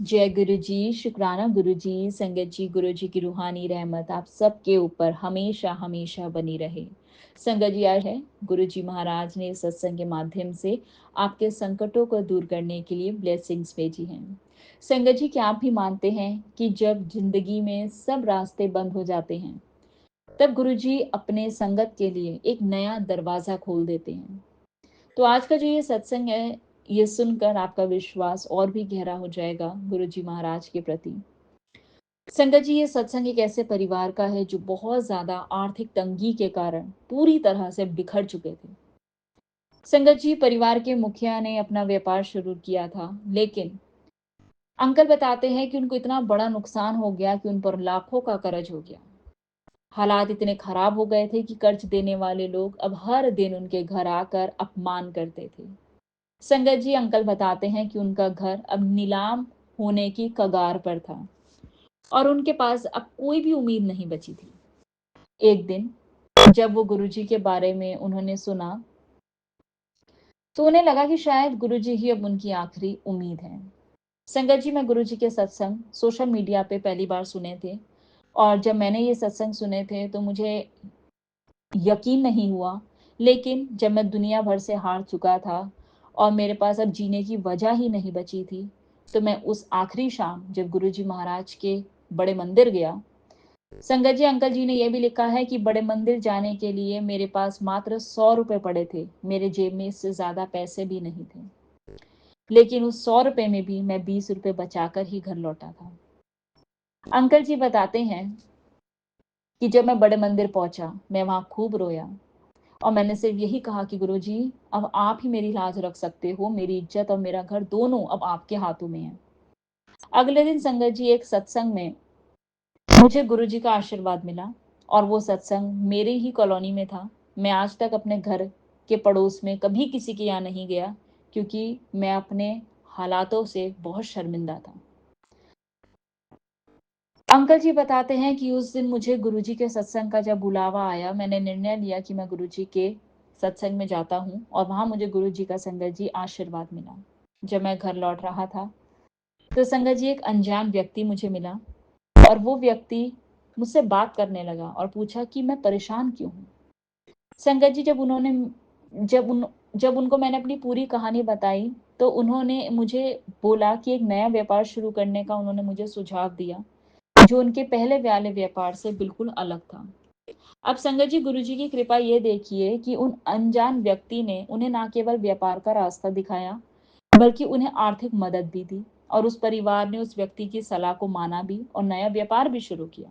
जय गुरु जी, शुक्राना गुरु जी, संगत जी, गुरु जी की रूहानी रहमत आप सबके ऊपर हमेशा हमेशा बनी रहे। संगत जी, आज है गुरु जी महाराज ने सत्संग के माध्यम से आपके संकटों को दूर करने के लिए ब्लेसिंग्स भेजी हैं। संगत जी, क्या आप भी मानते हैं कि जब जिंदगी में सब रास्ते बंद हो जाते हैं तब गुरु जी अपने संगत के लिए एक नया दरवाजा खोल देते हैं। तो आज का जो ये सत्संग है, ये सुनकर आपका विश्वास और भी गहरा हो जाएगा गुरु जी महाराज के प्रति। संगत जी, ये सत्संग एक ऐसे परिवार का है जो बहुत ज्यादा आर्थिक तंगी के कारण पूरी तरह से बिखर चुके थे। संगत जी, परिवार के मुखिया ने अपना व्यापार शुरू किया था, लेकिन अंकल बताते हैं कि उनको इतना बड़ा नुकसान हो गया कि उन पर लाखों का कर्ज हो गया। हालात इतने खराब हो गए थे कि कर्ज देने वाले लोग अब हर दिन उनके घर आकर अपमान करते थे। संगत जी, अंकल बताते हैं कि उनका घर अब नीलाम होने की कगार पर था और उनके पास अब कोई भी उम्मीद नहीं बची थी। एक दिन जब वो गुरुजी के बारे में उन्होंने सुना तो उन्हें लगा कि शायद गुरुजी ही अब उनकी आखिरी उम्मीद है। संगत जी, मैं गुरुजी के सत्संग सोशल मीडिया पे पहली बार सुने थे और जब मैंने ये सत्संग सुने थे तो मुझे यकीन नहीं हुआ। लेकिन जब मैं दुनिया भर से हार चुका था और मेरे पास अब जीने की वजह ही नहीं बची थी, तो मैं उस आखिरी शाम जब गुरुजी महाराज के बड़े मंदिर गया। संगत जी, अंकल जी ने यह भी लिखा है कि बड़े मंदिर जाने के लिए मेरे पास मात्र 100 रुपए पड़े थे, मेरे जेब में इससे ज्यादा पैसे भी नहीं थे। लेकिन उस 100 रुपए में भी मैं 20 रुपए बचाकर ही घर लौटा था। अंकल जी बताते हैं कि जब मैं बड़े मंदिर पहुंचा, मैं वहां खूब रोया और मैंने सिर्फ यही कहा कि गुरुजी, अब आप ही मेरी लाज रख सकते हो, मेरी इज्जत और मेरा घर दोनों अब आपके हाथों में है। अगले दिन संगत जी, एक सत्संग में मुझे गुरुजी का आशीर्वाद मिला और वो सत्संग मेरे ही कॉलोनी में था। मैं आज तक अपने घर के पड़ोस में कभी किसी के यहाँ नहीं गया, क्योंकि मैं अपने हालातों से बहुत शर्मिंदा था। अंकल जी बताते हैं कि उस दिन मुझे गुरुजी के सत्संग का जब बुलावा आया, मैंने निर्णय लिया कि मैं गुरुजी के सत्संग में जाता हूँ और वहां मुझे गुरुजी का संगत जी आशीर्वाद मिला। जब मैं घर लौट रहा था तो संगत जी, एक अनजान व्यक्ति मुझे मिला और वो व्यक्ति मुझसे बात करने लगा और पूछा कि मैं परेशान क्यों हूँ। संगत जी, जब उन जब उनको मैंने अपनी पूरी कहानी बताई तो उन्होंने मुझे बोला कि एक नया व्यापार शुरू करने का उन्होंने मुझे सुझाव दिया, जो उनके पहले वाले व्यापार से बिल्कुल अलग था। अब संगत जी, गुरुजी की कृपा ये देखिए कि उन अनजान व्यक्ति ने उन्हें ना केवल व्यापार का रास्ता दिखाया, बल्कि उन्हें आर्थिक मदद भी दी और उस परिवार ने उस व्यक्ति की सलाह को माना भी और नया व्यापार भी शुरू किया।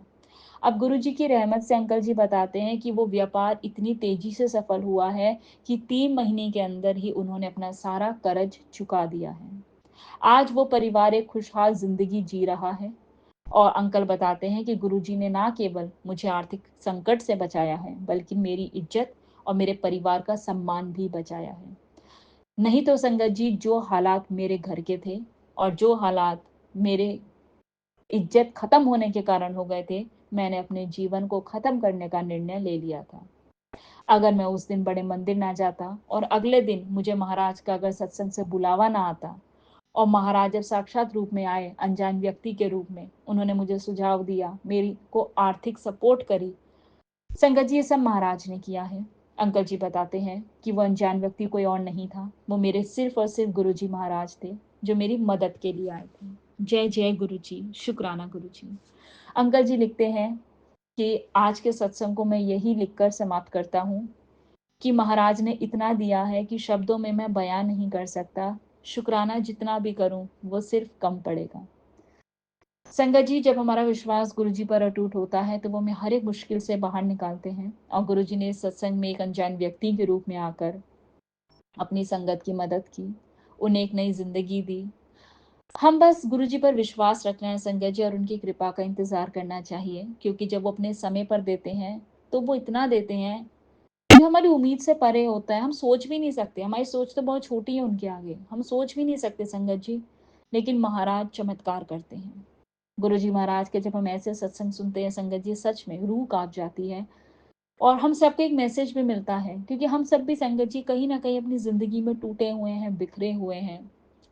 अब गुरुजी की रहमत से अंकल जी बताते हैं कि वो व्यापार इतनी तेजी से सफल हुआ है कि 3 महीने के अंदर ही उन्होंने अपना सारा कर्ज चुका दिया है। आज वो परिवार एक खुशहाल जिंदगी जी रहा है और अंकल बताते हैं कि गुरुजी ने ना केवल मुझे आर्थिक संकट से बचाया है, बल्कि मेरी इज्जत और मेरे परिवार का सम्मान भी बचाया है। नहीं तो संगत जी, जो हालात मेरे घर के थे और जो हालात मेरे इज्जत खत्म होने के कारण हो गए थे, मैंने अपने जीवन को खत्म करने का निर्णय ले लिया था। अगर मैं उस दिन बड़े मंदिर ना जाता और अगले दिन मुझे महाराज का अगर सत्संग से बुलावा ना आता और महाराज जब साक्षात रूप में आए, अनजान व्यक्ति के रूप में, उन्होंने मुझे सुझाव दिया, मेरी को आर्थिक सपोर्ट करी। संगत जी, ये सब महाराज ने किया है। अंकल जी बताते हैं कि वो अनजान व्यक्ति कोई और नहीं था, वो मेरे सिर्फ और सिर्फ गुरु जी महाराज थे, जो मेरी मदद के लिए आए थे। जय जय गुरु जी, शुक्राना गुरु जी। अंकल जी लिखते हैं कि आज के सत्संग को मैं यही लिखकर समाप्त करता हूँ कि महाराज ने इतना दिया है कि शब्दों में मैं बयान नहीं कर सकता। शुक्राना जितना भी करूं वो सिर्फ कम पड़ेगा। संगत जी, जब हमारा विश्वास गुरु जी पर अटूट होता है तो वो हमें हर एक मुश्किल से बाहर निकालते हैं और गुरु जी ने इस सत्संग में एक अनजान व्यक्ति के रूप में आकर अपनी संगत की मदद की, उन्हें एक नई जिंदगी दी। हम बस गुरु जी पर विश्वास रखना है संगत जी, और उनकी कृपा का इंतजार करना चाहिए, क्योंकि जब वो अपने समय पर देते हैं तो वो इतना देते हैं कि हमारी उम्मीद से परे होता है। हम सोच भी नहीं सकते, हमारी सोच तो बहुत छोटी है उनके आगे, हम सोच भी नहीं सकते संगत जी। लेकिन महाराज चमत्कार करते हैं। गुरु जी महाराज के जब हम ऐसे सत्संग सुनते हैं संगत जी, सच में रूह कांप जाती है। और हम सबको एक मैसेज भी मिलता है, क्योंकि हम सब भी संगत जी कहीं ना कहीं अपनी जिंदगी में टूटे हुए हैं, बिखरे हुए हैं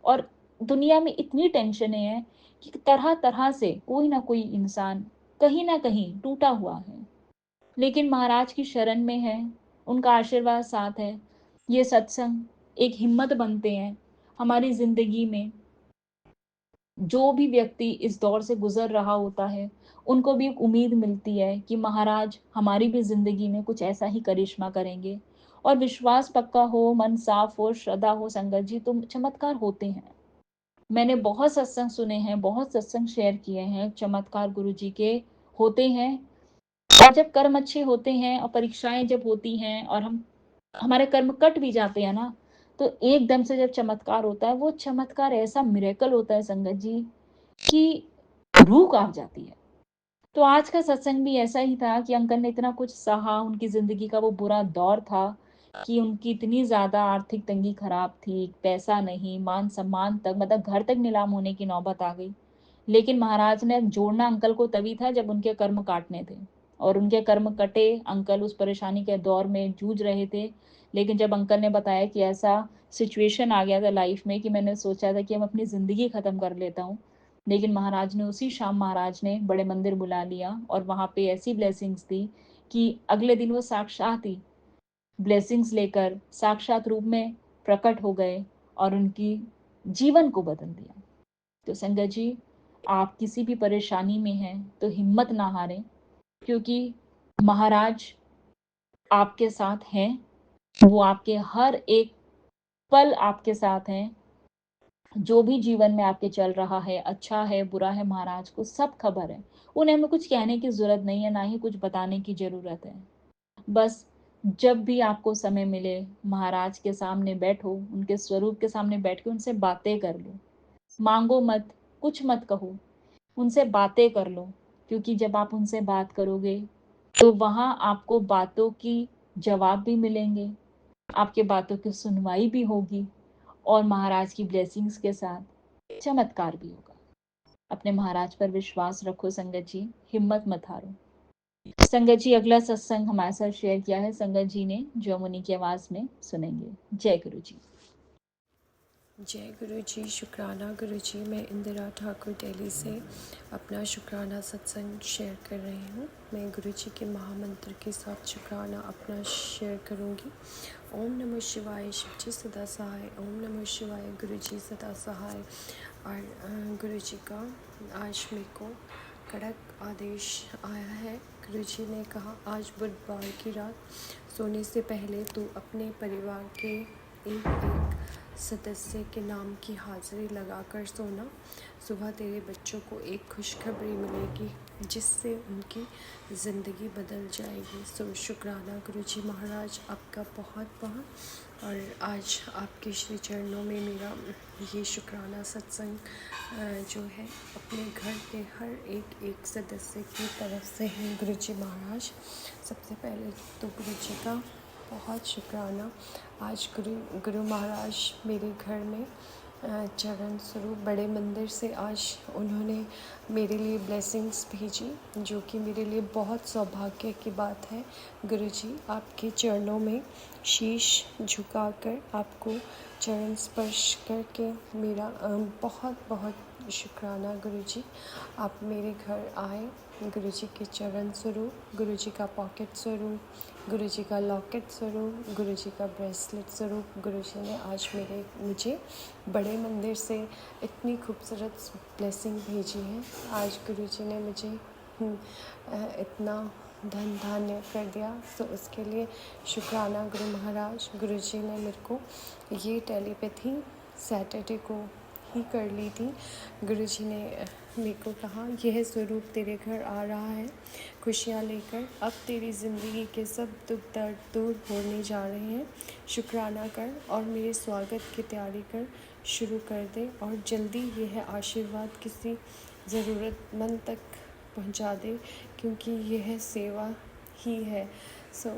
और दुनिया में इतनी टेंशनें हैं कि तरह-तरह से कोई ना कोई इंसान कहीं न कहीं टूटा हुआ है। लेकिन महाराज की शरण में है, उनका आशीर्वाद साथ है। ये सत्संग एक हिम्मत बनते हैं हमारी ज़िंदगी में। जो भी व्यक्ति इस दौर से गुज़र रहा होता है, उनको भी एक उम्मीद मिलती है कि महाराज हमारी भी ज़िंदगी में कुछ ऐसा ही करिश्मा करेंगे। और विश्वास पक्का हो, मन साफ हो, श्रद्धा हो संगत जी, तो चमत्कार होते हैं। मैंने बहुत सत्संग सुने हैं, बहुत सत्संग शेयर किए हैं, चमत्कार गुरुजी के होते हैं। और जब कर्म अच्छे होते हैं और परीक्षाएँ जब होती हैं और हमारे कर्म कट भी जाते हैं ना, तो एकदम से जब चमत्कार होता है, वो चमत्कार ऐसा मिरेकल होता है संगत जी कि रूह काँप जाती है। तो आज का सत्संग भी ऐसा ही था कि अंकल ने इतना कुछ सहा, उनकी ज़िंदगी का वो बुरा दौर था कि उनकी इतनी ज़्यादा आर्थिक तंगी खराब थी, पैसा नहीं, मान-सम्मान तक मतलब घर तक नीलाम होने की नौबत आ गई। लेकिन महाराज ने जोड़ना अंकल को तभी था जब उनके कर्म काटने थे और उनके कर्म कटे, अंकल उस परेशानी के दौर में जूझ रहे थे। लेकिन जब अंकल ने बताया कि ऐसा सिचुएशन आ गया था लाइफ में कि मैंने सोचा था कि अब अपनी ज़िंदगी ख़त्म कर लेता हूँ। लेकिन महाराज ने उसी शाम महाराज ने बड़े मंदिर बुला लिया और वहाँ पे ऐसी ब्लेसिंग्स दी कि अगले दिन वो साक्षात ही ब्लेसिंग्स लेकर साक्षात रूप में प्रकट हो गए और उनकी जीवन को बदल दिया। तो संगत जी, आप किसी भी परेशानी में हैं तो हिम्मत ना हारें, क्योंकि महाराज आपके साथ हैं। वो आपके हर एक पल आपके साथ हैं। जो भी जीवन में आपके चल रहा है, अच्छा है, बुरा है, महाराज को सब खबर है। उन्हें हमें कुछ कहने की ज़रूरत नहीं है, ना ही कुछ बताने की ज़रूरत है। बस जब भी आपको समय मिले, महाराज के सामने बैठो, उनके स्वरूप के सामने बैठ के उनसे बातें कर लो। माँगो मत, कुछ मत कहो, उनसे बातें कर लो, क्योंकि जब आप उनसे बात करोगे, तो वहाँ आपको बातों की जवाब भी मिलेंगे, आपके बातों की सुनवाई भी होगी और महाराज की ब्लेसिंग्स के साथ चमत्कार भी होगा। अपने महाराज पर विश्वास रखो संगत जी, हिम्मत मत हारो। संगत जी, अगला सत्संग हमारे साथ शेयर किया है संगत जी ने, जो मुनि की आवाज़ में सुनेंगे। जय गुरु जी। जय गुरु जी, शुक्राना गुरु जी। मैं इंदिरा ठाकुर दिल्ली से अपना शुक्राना सत्संग शेयर कर रही हूँ। मैं गुरु जी के महामंत्र के साथ शुक्राना अपना शेयर करूँगी। ओम नमः शिवाय, शिव जी सदा सहाय। ओम नमः शिवाय, गुरु जी सदा सहाय। और गुरु जी का आज मेरे को कड़क आदेश आया है। गुरु जी ने कहा, आज बुधवार की रात सोने से पहले तू अपने परिवार के एक सदस्य के नाम की हाज़िरी लगाकर सोना। सुबह तेरे बच्चों को एक खुशखबरी मिलेगी जिससे उनकी ज़िंदगी बदल जाएगी। सो शुक्राना गुरु जी महाराज आपका बहुत बहुत। और आज आपके श्री चरणों में मेरा ये शुक्राना सत्संग जो है अपने घर के हर एक सदस्य की तरफ से है गुरु जी महाराज। सबसे पहले तो गुरु जी का बहुत शुक्राना। आज गुरु महाराज मेरे घर में चरण स्वरूप बड़े मंदिर से आज उन्होंने मेरे लिए ब्लेसिंग्स भेजी, जो कि मेरे लिए बहुत सौभाग्य की बात है। गुरु जी आपके चरणों में शीश झुकाकर आपको चरण स्पर्श करके मेरा बहुत बहुत शुक्राना गुरु जी। आप मेरे घर आए, गुरु जी के चरण स्वरूप, गुरु जी का पॉकेट स्वरूप, गुरु जी का लॉकेट स्वरूप, गुरु जी का ब्रेसलेट स्वरूप। गुरु जी ने आज मुझे बड़े मंदिर से इतनी खूबसूरत ब्लेसिंग भेजी है। आज गुरु जी ने मुझे इतना धन धान्य कर दिया, तो उसके लिए शुक्राना गुरु महाराज। गुरु जी ने मेरे को ये टेलीपैथी सैटरडे को ही कर ली थी। गुरु जी ने मेरे को कहा, यह स्वरूप तेरे घर आ रहा है खुशियाँ लेकर। अब तेरी ज़िंदगी के सब दुख दर्द दूर होने जा रहे हैं। शुक्राना कर और मेरे स्वागत की तैयारी कर शुरू कर दे, और जल्दी यह आशीर्वाद किसी ज़रूरतमंद तक पहुंचा दे, क्योंकि यह सेवा ही है। सो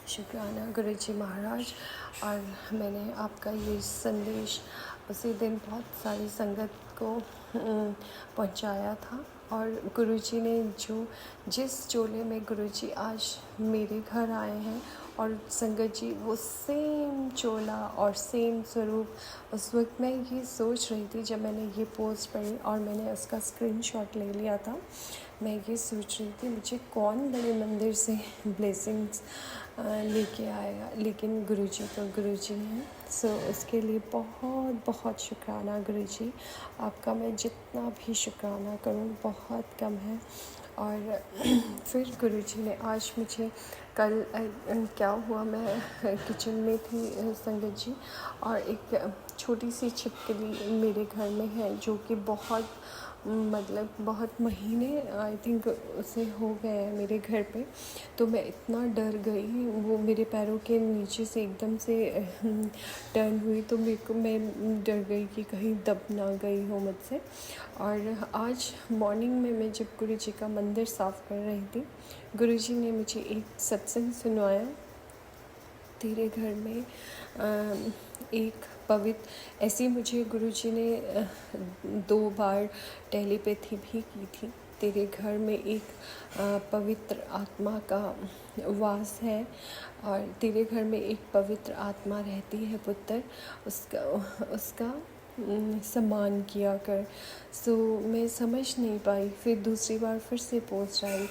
शुक्राना गुरु जी महाराज। और मैंने आपका ये संदेश उसी दिन बहुत सारी संगत को पहुंचाया था। और गुरुजी ने जिस चोले में गुरुजी आज मेरे घर आए हैं और संगत जी वो सेम चोला और सेम स्वरूप, उस वक्त मैं ये सोच रही थी जब मैंने ये पोस्ट पढ़ी और मैंने उसका स्क्रीनशॉट ले लिया था। मैं ये सोच रही थी मुझे कौन बड़े मंदिर से ब्लेसिंग्स लेके आएगा, लेकिन गुरुजी तो गुरुजी हैं। सो उसके लिए बहुत बहुत शुक्राना गुरुजी, आपका मैं जितना भी शुक्राना करूं बहुत कम है। और फिर गुरुजी ने आज मुझे कल क्या हुआ, मैं किचन में थी संगत जी, और एक छोटी सी छिपकली मेरे घर में है जो कि बहुत मतलब बहुत महीने आई थिंक उसे हो गए हैं मेरे घर पे। तो मैं इतना डर गई, वो मेरे पैरों के नीचे से एकदम से टर्न हुई, तो मैं डर गई कि कहीं दब ना गई हो मुझसे। और आज मॉर्निंग में मैं जब गुरुजी का मंदिर साफ़ कर रही थी, गुरुजी ने मुझे एक सत्संग सुनाया। तेरे घर में एक पवित्र, ऐसी मुझे गुरुजी ने 2 बार टेलीपैथी भी की थी। तेरे घर में एक पवित्र आत्मा का वास है और तेरे घर में एक पवित्र आत्मा रहती है पुत्र, उसका उसका सम्मान किया कर। सो मैं समझ नहीं पाई, फिर दूसरी बार फिर से पोस्ट आई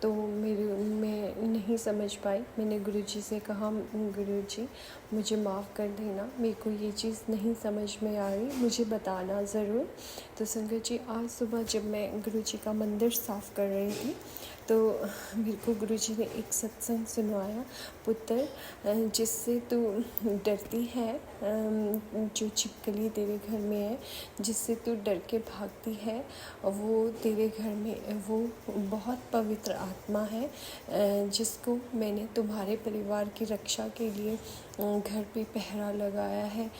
तो मैं नहीं समझ पाई। मैंने गुरुजी से कहा गुरुजी मुझे माफ़ कर देना, मेरे को ये चीज़ नहीं समझ में आ रही, मुझे बताना ज़रूर। तो संगत जी आज सुबह जब मैं गुरुजी का मंदिर साफ़ कर रही थी तो मेरे को गुरुजी ने एक सत्संग सुनवाया, पुत्र जिससे तू डरती है, जो छिपकली तेरे घर में है जिससे तू डर के भागती है, वो तेरे घर में वो बहुत पवित्र आत्मा है जिसको मैंने तुम्हारे परिवार की रक्षा के लिए घर पे पहरा लगाया है।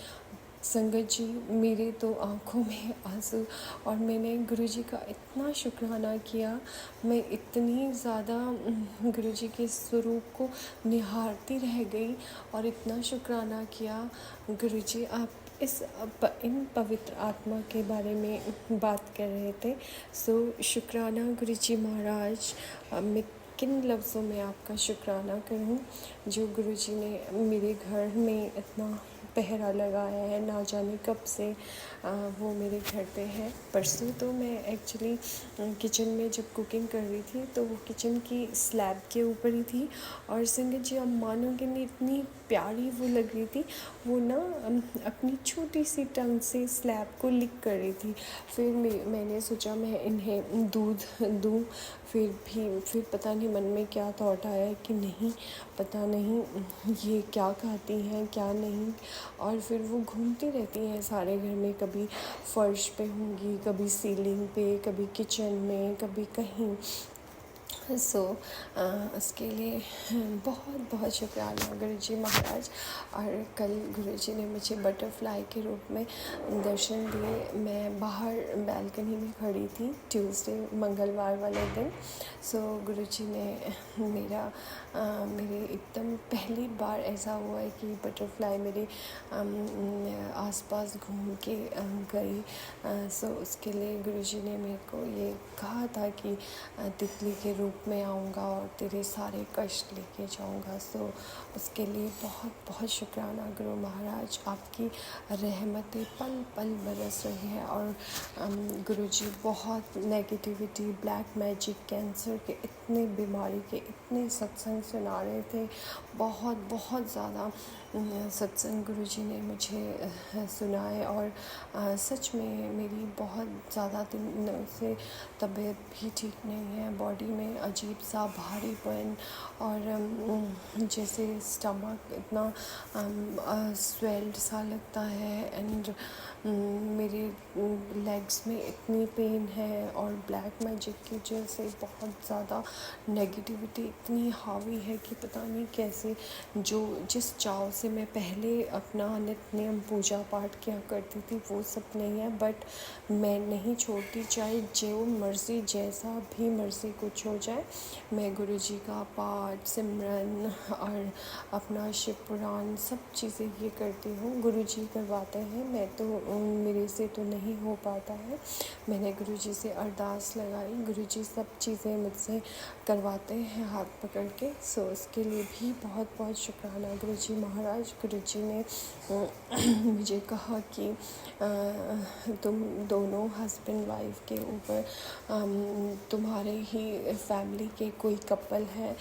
संगत जी मेरे तो आँखों में आंसू, और मैंने गुरुजी का इतना शुक्राना किया, मैं इतनी ज़्यादा गुरुजी के स्वरूप को निहारती रह गई और इतना शुक्राना किया। गुरुजी आप इन पवित्र आत्मा के बारे में बात कर रहे थे, सो शुक्राना गुरुजी महाराज। मैं किन लफ्ज़ों में आपका शुक्राना करूं जो गुरुजी ने मेरे घर में इतना पहरा लगाया है, ना जाने कब से वो मेरे घर पे है। परसों तो मैं एक्चुअली किचन में जब कुकिंग कर रही थी तो वो किचन की स्लैब के ऊपर ही थी और संगत जी आप मानोगे नहीं इतनी प्यारी वो लग रही थी, वो ना अपनी छोटी सी टंग से स्लैब को लिक कर रही थी। फिर मैंने सोचा मैं इन्हें दूध दूँ, फिर पता नहीं मन में क्या थॉट आया कि नहीं पता नहीं ये क्या खाती हैं क्या नहीं, और फिर वो घूमती रहती हैं सारे घर में, कभी फर्श पे होंगी, कभी सीलिंग पे, कभी किचन में, कभी कहीं। सो उसके लिए बहुत बहुत शुक्राना गुरुजी महाराज। और कल गुरुजी ने मुझे बटरफ्लाई के रूप में दर्शन दिए। मैं बाहर बैल्कनी में खड़ी थी ट्यूसडे मंगलवार वाले दिन। सो गुरुजी ने मेरे एकदम पहली बार ऐसा हुआ है कि बटरफ्लाई मेरे आसपास घूम के गई। सो उसके लिए गुरुजी ने मेरे को ये कहा था कि तितली के रूप में आऊँगा और तेरे सारे कष्ट लेके जाऊँगा। सो उसके लिए बहुत बहुत शुक्राना गुरु महाराज, आपकी रहमतें पल पल बरस रही है। और गुरुजी बहुत नेगेटिविटी, ब्लैक मैजिक, कैंसर के इतने बीमारी के इतने सत्संग सुना रहे थे, बहुत बहुत ज़्यादा सत्संग गुरुजी ने मुझे सुनाए। और सच में मेरी बहुत ज़्यादा दिनों से तबीयत भी ठीक नहीं है, बॉडी में अजीब सा भारीपन और जैसे स्टमक इतना स्वेल्ड सा लगता है, एंड मेरे लेग्स में इतनी पेन है। और ब्लैक मैजिक की वजह से बहुत ज़्यादा नेगेटिविटी इतनी हावी है कि पता नहीं कैसे, जिस चाव से मैं पहले अपना नित्य नियम पूजा पाठ किया करती थी वो सब नहीं है। बट मैं नहीं छोड़ती, चाहे जो मर्ज़ी जैसा भी मर्ज़ी कुछ हो जाए, है। मैं गुरुजी का पाठ, सिमरन और अपना शिव पुराण सब चीज़ें ये करती हूँ। गुरुजी करवाते हैं, मैं तो मेरे से तो नहीं हो पाता है। मैंने गुरुजी से अरदास लगाई, गुरुजी सब चीज़ें मुझसे करवाते हैं हाथ पकड़ के। सो उसके लिए भी बहुत बहुत शुक्राना गुरुजी महाराज। गुरुजी ने मुझे कहा कि तुम दोनों हस्बैंड वाइफ के ऊपर तुम्हारे ही फैमिली के कोई कपल है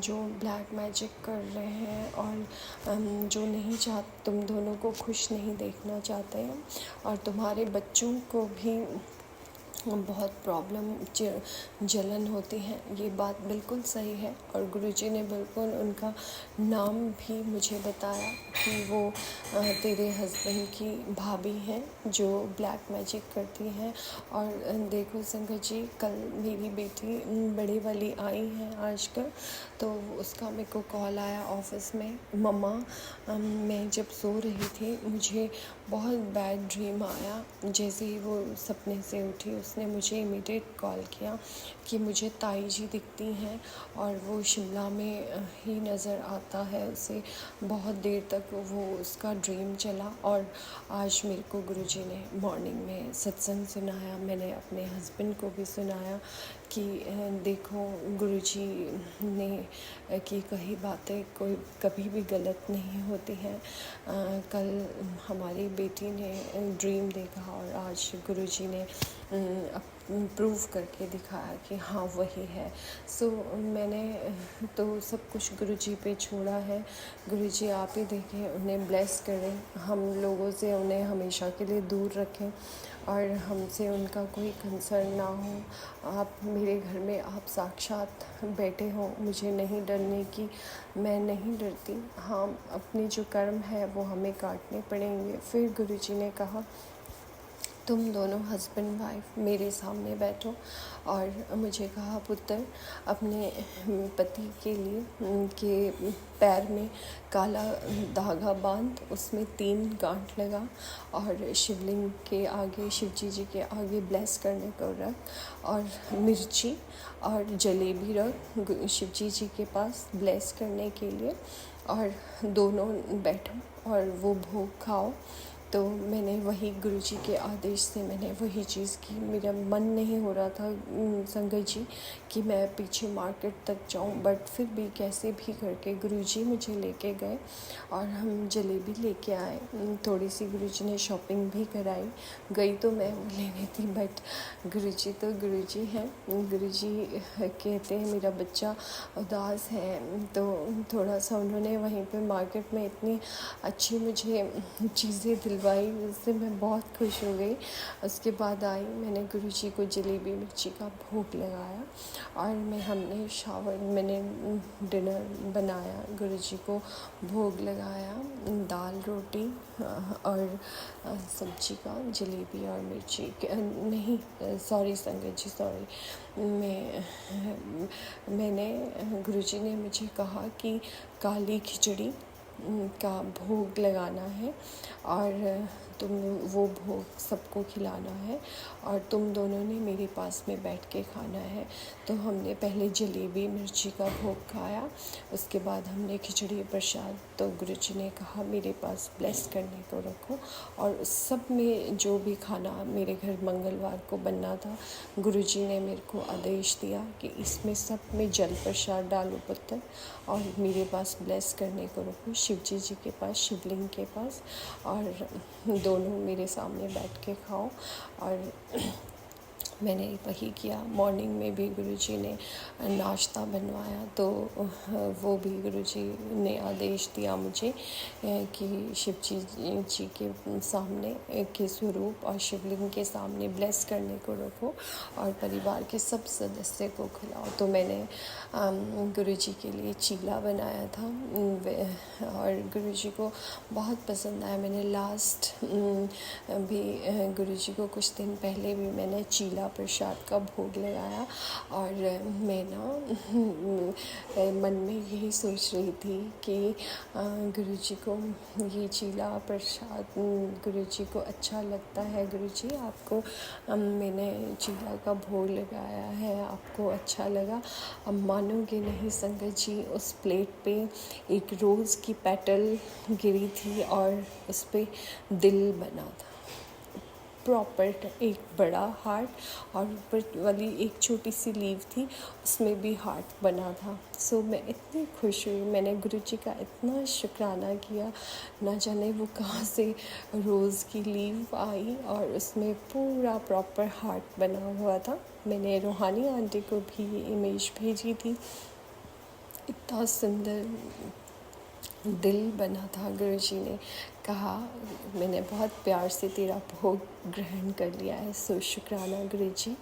जो ब्लैक मैजिक कर रहे हैं और जो नहीं तुम दोनों को खुश नहीं देखना चाहते हैं, और तुम्हारे बच्चों को भी बहुत प्रॉब्लम जलन होती है। ये बात बिल्कुल सही है। और गुरुजी ने बिल्कुल उनका नाम भी मुझे बताया कि वो तेरे हस्बैंड की भाभी हैं जो ब्लैक मैजिक करती हैं। और देखो संगत जी, कल मेरी बेटी बड़ी वाली आई है आजकल, तो उसका मेरे को कॉल आया ऑफिस में, मम्मा मैं जब सो रही थी मुझे बहुत बैड ड्रीम आया। जैसे ही वो सपने से उठी उसने मुझे इमीडिएट कॉल किया कि मुझे ताई जी दिखती हैं और वो शिमला में ही नज़र आता है उसे। बहुत देर तक वो उसका ड्रीम चला। और आज मेरे को गुरुजी ने मॉर्निंग में सत्संग सुनाया, मैंने अपने हस्बैंड को भी सुनाया कि देखो गुरुजी ने की कही बातें कोई कभी भी गलत नहीं होती हैं। कल हमारी बेटी ने ड्रीम देखा और आज गुरुजी ने प्रूव करके दिखाया कि हाँ वही है। सो मैंने तो सब कुछ गुरुजी पे छोड़ा है। गुरुजी आप ही देखें, उन्हें ब्लेस करें, हम लोगों से उन्हें हमेशा के लिए दूर रखें और हमसे उनका कोई कंसर्न ना हो। आप मेरे घर में आप साक्षात बैठे हो, मुझे नहीं डरने की, मैं नहीं डरती। हाँ, अपने जो कर्म है वो हमें काटने पड़ेंगे। फिर गुरुजी ने कहा तुम दोनों हस्बैंड वाइफ मेरे सामने बैठो, और मुझे कहा पुत्र अपने पति के लिए के पैर में काला धागा बांध, उसमें 3 गांठ लगा और शिवलिंग के आगे, शिव जी के आगे ब्लेस करने को रख, और मिर्ची और जलेबी रख शिव जी के पास ब्लेस करने के लिए, और दोनों बैठो और वो भोग खाओ। तो मैंने वही गुरुजी के आदेश से मैंने वही चीज़ की। मेरा मन नहीं हो रहा था संगत जी कि मैं पीछे मार्केट तक जाऊं, बट फिर भी कैसे भी करके गुरुजी मुझे लेके गए और हम जलेबी लेके आए। थोड़ी सी गुरुजी ने शॉपिंग भी कराई। गई तो मैं लेने थी, बट गुरुजी तो गुरुजी हैं। गुरुजी कहते हैं मेरा बच्चा उदास है, तो थोड़ा सा उन्होंने वहीं पे मार्केट में इतनी अच्छी मुझे चीज़ें दिलवाई, उससे मैं बहुत खुश हो गई। उसके बाद आई, मैंने गुरुजी को जलेबी मिर्ची का भोग लगाया और हमने मैंने डिनर बनाया, गुरुजी को भोग लगाया, दाल रोटी और सब्जी का, जलेबी और मिर्ची नहीं, सॉरी संगत जी, सॉरी। मैंने गुरुजी ने मुझे कहा कि काली खिचड़ी का भोग लगाना है और तुम वो भोग सबको खिलाना है, और तुम दोनों ने मेरे पास में बैठ के खाना है। तो हमने पहले जलेबी मिर्ची का भोग खाया, उसके बाद हमने खिचड़ी प्रसाद। तो गुरुजी ने कहा मेरे पास ब्लेस करने को रखो, और उस सब में जो भी खाना मेरे घर मंगलवार को बनना था, गुरुजी ने मेरे को आदेश दिया कि इसमें सब में जल प्रसाद डालो पुत्र, और मेरे पास ब्लेस करने को रखो शिव जी के पास, शिवलिंग के पास, और दोनों मेरे सामने बैठ के खाओ। और मैंने वही किया। मॉर्निंग में भी गुरुजी ने नाश्ता बनवाया, तो वो भी गुरुजी ने आदेश दिया मुझे कि शिव जी के सामने के स्वरूप और शिवलिंग के सामने ब्लेस करने को रखो और परिवार के सब सदस्य को खिलाओ। तो मैंने गुरुजी के लिए चीला बनाया था और गुरुजी को बहुत पसंद आया। मैंने लास्ट भी गुरुजी को कुछ दिन पहले भी मैंने चीला प्रसाद का भोग लगाया। और मैं ना मन में यही सोच रही थी कि गुरुजी को ये चीला प्रसाद गुरुजी को अच्छा लगता है। गुरुजी आपको मैंने चीला का भोग लगाया है, आपको अच्छा लगा। अब मानोगे नहीं संगत जी, उस प्लेट पे एक रोज़ की पेटल गिरी थी और उस पे दिल बना था, प्रॉपर एक बड़ा हार्ट, और ऊपर वाली एक छोटी सी लीव थी, उसमें भी हार्ट बना था। सो मैं इतनी खुश हुई, मैंने गुरुजी का इतना शुक्राना किया। ना जाने वो कहाँ से रोज़ की लीव आई और उसमें पूरा प्रॉपर हार्ट बना हुआ था। मैंने रूहानी आंटी को भी ये इमेज भेजी थी। इतना सुंदर दिल बना था। गुरुजी ने कहा मैंने बहुत प्यार से तेरा भोग ग्रहण कर लिया है, सो शुक्राना गुरुजी।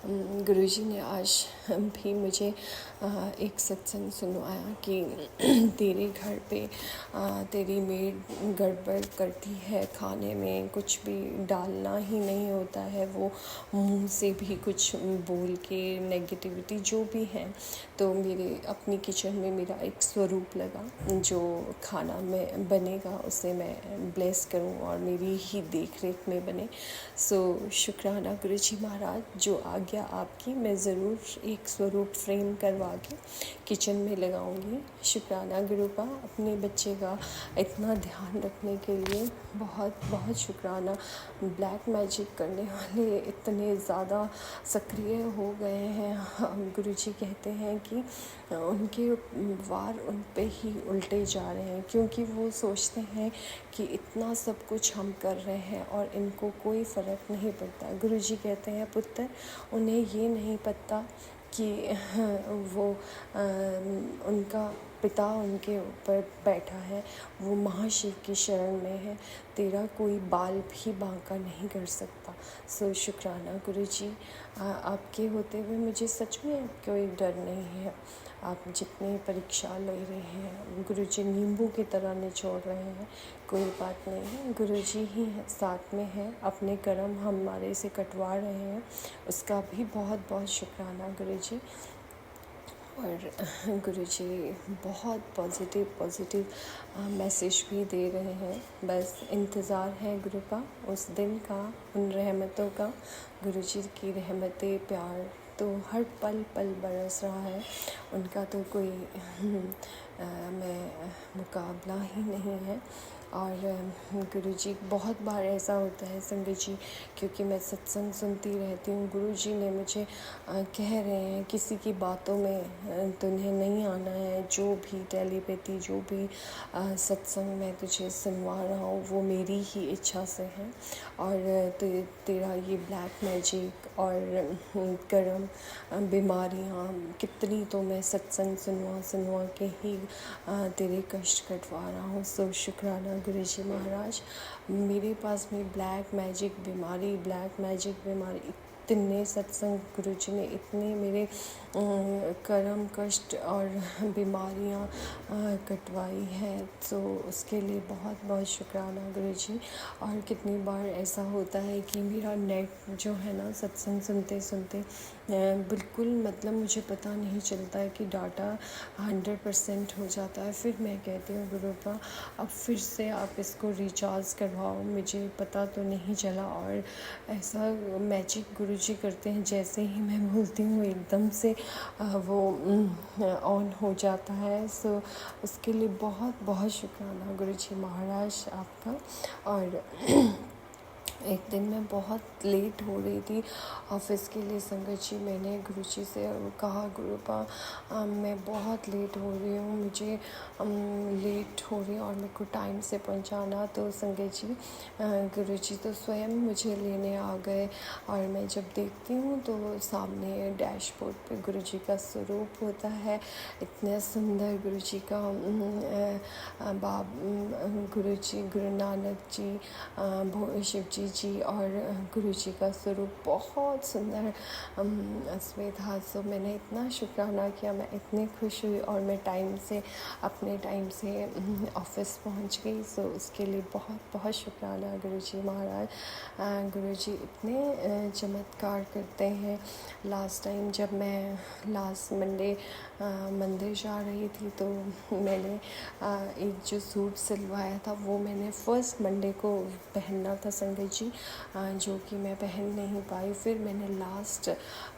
गुरुजी ने आज भी मुझे एक सत्संग सुनवाया कि तेरे घर पे तेरी मेड गड़बड़ करती है, खाने में कुछ भी डालना ही नहीं होता है, वो मुंह से भी कुछ बोल के नेगेटिविटी जो भी है। तो मेरे अपनी किचन में मेरा एक स्वरूप लगा, जो खाना में बनेगा उसे मैं ब्लेस करूं और मेरी ही देख रेख में बने। सो शुक्राना गुरुजी महाराज, जो आज्ञा आपकी, मैं ज़रूर एक स्वरूप फ्रेम करवा के किचन में लगाऊंगी। शुक्राना गुरुपा, अपने बच्चे का इतना ध्यान रखने के लिए बहुत बहुत शुक्राना। ब्लैक मैजिक करने वाले इतने ज़्यादा सक्रिय हो गए हैं। गुरुजी कहते हैं कि उनके वार उन पे ही उल्टे जा रहे हैं, क्योंकि वो सोचते हैं कि इतना सब कुछ हम कर रहे हैं और इनको कोई फ़र्क नहीं पड़ता। गुरुजी कहते हैं पुत्र, उन्हें ये नहीं पता कि वो उनका पिता उनके ऊपर बैठा है, वो महाशिव की शरण में है, तेरा कोई बाल भी बांका नहीं कर सकता। सो शुक्राना गुरुजी, आपके होते हुए मुझे सच में कोई डर नहीं है। आप जितनी परीक्षा ले रहे हैं गुरुजी नींबू की तरह निचोड़ रहे हैं, कोई बात नहीं है, गुरुजी ही साथ में है, अपने कर्म हमारे से कटवा रहे हैं, उसका भी बहुत बहुत शुक्राना गुरुजी। और गुरुजी बहुत पॉजिटिव मैसेज भी दे रहे हैं। बस इंतज़ार है गुरुपा उस दिन का, उन रहमतों का। गुरुजी की रहमतें, प्यार तो हर पल पल बरस रहा है, उनका तो कोई मैं मुकाबला ही नहीं है। और गुरुजी, बहुत बार ऐसा होता है संगत जी, क्योंकि मैं सत्संग सुनती रहती हूँ, गुरुजी ने मुझे कह रहे हैं किसी की बातों में तुम्हें नहीं आना है, जो भी टेलीपैथी, जो भी सत्संग मैं तुझे सुनवा रहा हूँ वो मेरी ही इच्छा से है। और तेरा ये ब्लैक मैजिक और कर्म, बीमारियाँ कितनी तो मैं सत्संग सुनवा के ही तेरे कष्ट कटवा रहा हूँ। सो शुक्राना गुरुजी महाराज। मेरे पास में ब्लैक मैजिक बीमारी इतने सत्संग गुरुजी ने इतने मेरे कर्म, कष्ट और बीमारियाँ कटवाई है, तो उसके लिए बहुत बहुत शुक्राना गुरुजी। और कितनी बार ऐसा होता है कि मेरा नेट जो है ना, सत्संग सुनते सुनते बिल्कुल मतलब मुझे पता नहीं चलता है कि डाटा 100% हो जाता है। फिर मैं कहती हूँ गुरुपा अब फिर से आप इसको रिचार्ज करवाओ, मुझे पता तो नहीं चला। और ऐसा मैजिक गुरुजी करते हैं, जैसे ही मैं बोलती हूँ एकदम से वो ऑन हो जाता है। सो उसके लिए बहुत बहुत शुक्राना गुरुजी महाराज आपका। और एक दिन मैं बहुत लेट हो रही थी ऑफ़िस के लिए संगत जी, मैंने गुरुजी से कहा गुरुपा मैं बहुत लेट हो रही हूँ, मुझे लेट हो रही है और मेरे को टाइम से पहुँचाना। तो संगत जी गुरुजी तो स्वयं मुझे लेने आ गए, और मैं जब देखती हूँ तो सामने डैशबोर्ड पे गुरुजी का स्वरूप होता है। इतने सुंदर गुरुजी का गुरुजी, गुरु नानक जी, शिव जी जी और गुरु जी का स्वरूप बहुत सुंदर इसमें था। सो मैंने इतना शुक्राना किया, मैं इतनी खुश हुई और मैं अपने टाइम से ऑफिस पहुंच गई। सो उसके लिए बहुत बहुत शुक्राना गुरु जी महाराज। गुरु जी इतने चमत्कार करते हैं। लास्ट टाइम जब मैं लास्ट मंडे मंदिर जा रही थी तो मैंने एक जो सूट सिलवाया था वो मैंने फर्स्ट मंडे को पहनना था संगत जी, जो कि मैं पहन नहीं पाई। फिर मैंने लास्ट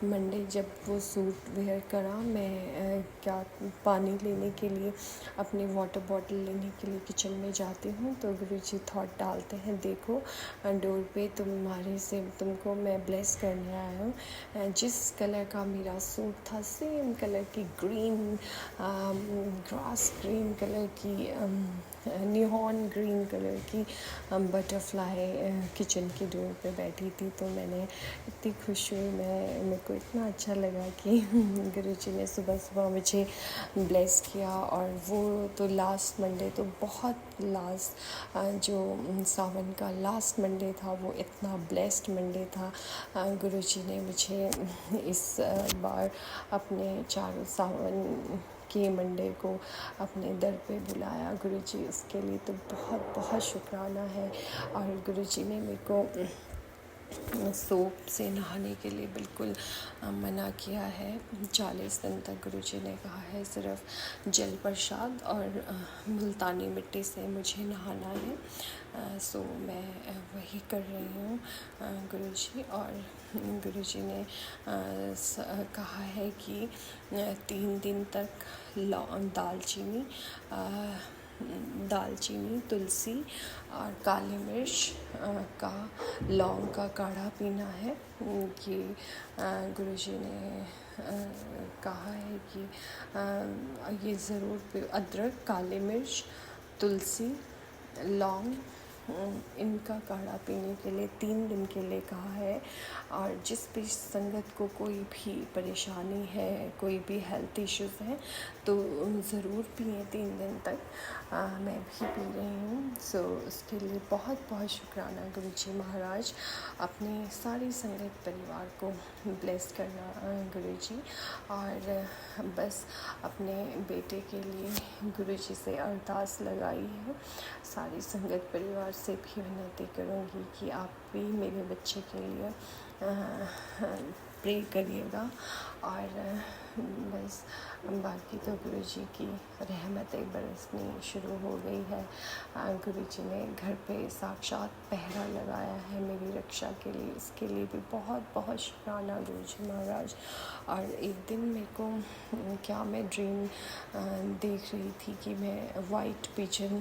मंडे जब वो सूट वेयर करा, मैं क्या पानी लेने के लिए अपनी वाटर बॉटल लेने के लिए किचन में जाती हूँ तो गुरुजी थॉट डालते हैं, देखो डोर पे तुम्हारे से तुमको मैं ब्लेस करने आया हूँ। जिस कलर का मेरा सूट था सेम कलर की ग्रीन ग्रास ग्रीन कलर की नियॉन ग्रीन कलर की बटरफ्लाई किचन की डोर पे बैठी थी। तो मैंने इतनी खुश हुई, मेरे को इतना अच्छा लगा कि गुरुजी ने सुबह सुबह मुझे ब्लेस किया। और वो तो लास्ट मंडे तो बहुत लास्ट जो सावन का लास्ट मंडे था वो इतना ब्लेस्ड मंडे था। गुरुजी ने मुझे इस बार अपने चारों सावन के मंडे को अपने दर पे बुलाया। गुरुजी उसके लिए तो बहुत बहुत शुक्राना है। और गुरुजी ने मेरे को सोप से नहाने के लिए बिल्कुल मना किया है। 40 दिन तक गुरुजी ने कहा है सिर्फ जल प्रसाद और मुल्तानी मिट्टी से मुझे नहाना है। सो मैं वही कर रही हूँ गुरुजी। और गुरुजी ने कहा है कि 3 दिन तक दालचीनी तुलसी और काली मिर्च का लौंग का काढ़ा पीना है। कि गुरुजी ने कहा है कि ये ज़रूर अदरक, काली मिर्च, तुलसी, लौंग इनका काढ़ा पीने के लिए 3 दिन के लिए कहा है। और जिस भी संगत को कोई भी परेशानी है, कोई भी हेल्थ इश्यूज़ हैं तो ज़रूर पिए 3 दिन तक। मैं भी पी रही हूँ। सो उसके लिए बहुत बहुत शुक्राना गुरुजी महाराज। अपनी सारी संगत परिवार को ब्लेस करना गुरुजी। और बस अपने बेटे के लिए गुरुजी से अरदास लगाई है। सारी संगत परिवार से भी विनती करूँगी कि आप भी मेरे बच्चे के लिए प्रे करिएगा। और बस बाकी तो गुरुजी की रहमतें बरसनी शुरू हो गई है। गुरुजी ने घर पे साक्षात पहरा लगाया है मेरी रक्षा के लिए, इसके लिए भी बहुत बहुत शुक्राना गुरुजी महाराज। और एक दिन मेरे को मैं ड्रीम देख रही थी कि मैं वाइट पिजन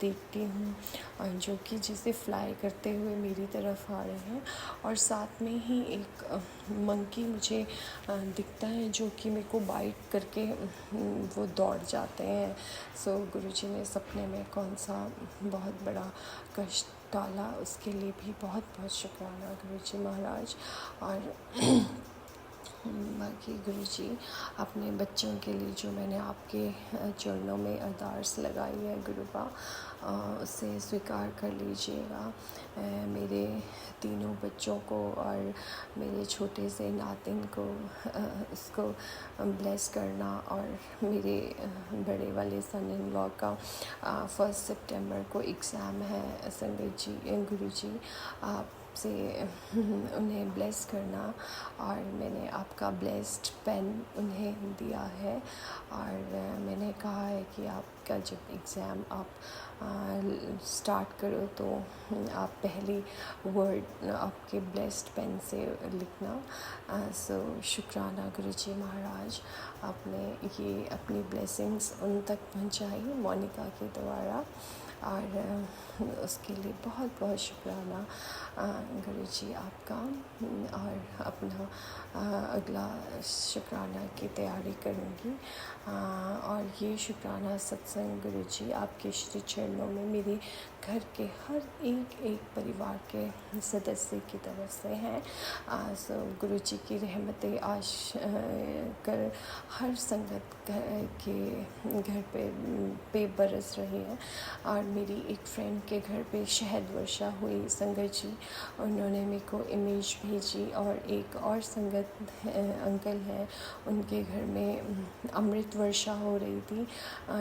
देखती हूँ जो कि जिसे फ्लाई करते हुए मेरी तरफ आ रहे हैं। और साथ में ही एक मंकी मुझे दिखता है जो कि मेरे को बाइट करके वो दौड़ जाते हैं। सो गुरुजी ने सपने में कौन सा बहुत बड़ा कष्ट डाला, उसके लिए भी बहुत बहुत शुक्राना गुरुजी महाराज। और बाकी गुरुजी अपने बच्चों के लिए जो मैंने आपके चरणों में अरदास लगाई है गुरुबा, उसे स्वीकार कर लीजिएगा। मेरे तीनों बच्चों को और मेरे छोटे से नातिन को उसको ब्लेस करना। और मेरे बड़े वाले सन इन लॉ का 1 सितंबर को एग्ज़ाम है संगत जी। गुरुजी आप से उन्हें ब्लेस करना। और मैंने आपका ब्लेस्ड पेन उन्हें दिया है। और मैंने कहा है कि आपका जब एग्ज़ाम आप स्टार्ट करो तो आप पहली वर्ड आपके ब्लेस्ड पेन से लिखना। सो शुक्राना गुरुजी महाराज, आपने ये अपनी ब्लेसिंग्स उन तक पहुंचाई मोनिका के द्वारा। और उसके लिए बहुत बहुत शुक्राना गुरुजी आपका। और अपना अगला शुक्राना की तैयारी करूँगी। और ये शुक्राना सत्संग गुरुजी आपके श्री चरणों में मेरे घर के हर एक परिवार के सदस्य की तरफ से हैं। सो गुरुजी की रहमतें आश कर हर संगत के घर पे बरस रही है। और मेरी एक फ्रेंड के घर पे शहद वर्षा हुई संगत जी, उन्होंने मेरे को इमेज भेजी। और एक और संगत अंकल हैं, उनके घर में अमृत वर्षा हो रही थी,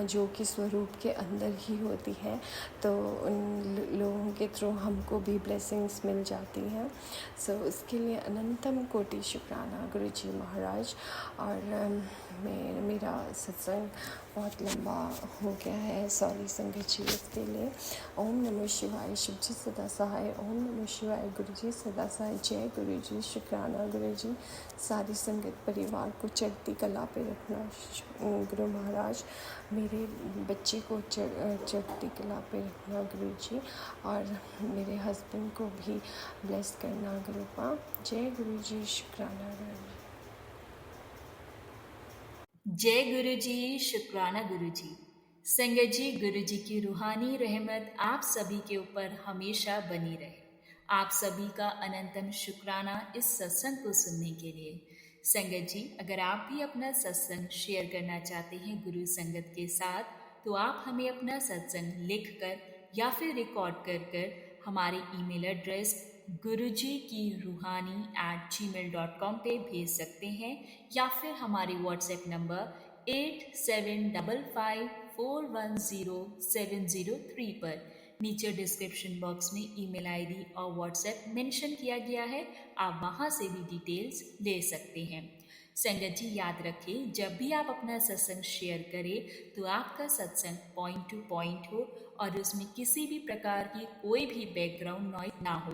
जो कि स्वरूप के अंदर ही होती है। तो उन लोगों के थ्रू हमको भी ब्लेसिंग्स मिल जाती हैं। सो उसके लिए अनंतम कोटि शुक्राना गुरु जी महाराज। और मेरा सत्संग बहुत लंबा हो गया है, सॉरी संगत जी इसके लिए। ओम नमः शिवाय, शिव जी सदा सहाय। ओम नमः शिवाय, गुरु जी सदा सहाय। जय गुरु जी, शुक्राना गुरु जी। सारी संगत परिवार को चढ़ती कला पे रखना गुरु महाराज। मेरे बच्चे को चढ़ती कला पे रखना गुरु जी। और मेरे हस्बैंड को भी ब्लेस करना गुरु पा। जय गुरु जी, शुक्राना गुरु जी। जय गुरु जी, शुक्राना गुरु जी। संगत जी, गुरु जी की रूहानी रहमत आप सभी के ऊपर हमेशा बनी रहे। आप सभी का अनंतम शुक्राना इस सत्संग को सुनने के लिए। संगत जी, अगर आप भी अपना सत्संग शेयर करना चाहते हैं गुरु संगत के साथ, तो आप हमें अपना सत्संग लिख कर या फिर रिकॉर्ड कर हमारे ईमेल एड्रेस guruji-ki-ruhani@gmail.com पे भेज सकते हैं, या फिर हमारे व्हाट्सएप नंबर 8755410703 पर नीचे डिस्क्रिप्शन बॉक्स में ईमेल आईडी और व्हाट्सएप मेंशन किया गया है। आप वहां से भी डिटेल्स ले सकते हैं। संगत जी, याद रखें, जब भी आप अपना सत्संग शेयर करें तो आपका सत्संग पॉइंट टू पॉइंट हो और उसमें किसी भी प्रकार की कोई भी बैकग्राउंड नॉइज ना हो।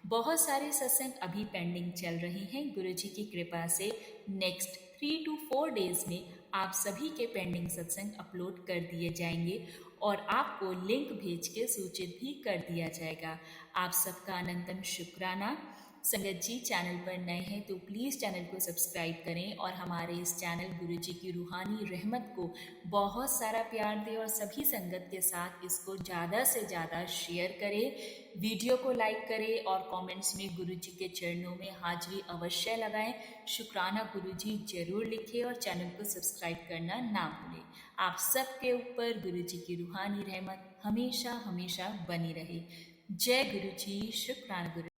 बहुत सारे सत्संग अभी पेंडिंग चल रहे हैं। गुरुजी की कृपा से नेक्स्ट 3 to 4 डेज में आप सभी के पेंडिंग सत्संग अपलोड कर दिए जाएंगे और आपको लिंक भेज के सूचित भी कर दिया जाएगा। आप सबका अनंतम शुक्राना। संगत जी, चैनल पर नए हैं तो प्लीज़ चैनल को सब्सक्राइब करें और हमारे इस चैनल गुरुजी की रूहानी रहमत को बहुत सारा प्यार दें और सभी संगत के साथ इसको ज़्यादा से ज़्यादा शेयर करें। वीडियो को लाइक करें और कमेंट्स में गुरुजी के चरणों में हाजिरी अवश्य लगाएं। शुक्राना गुरुजी जरूर लिखें और चैनल को सब्सक्राइब करना ना भूलें। आप सबके ऊपर गुरुजी की रूहानी रहमत हमेशा हमेशा बनी रहे। जय गुरुजी, शुक्राना गुरु।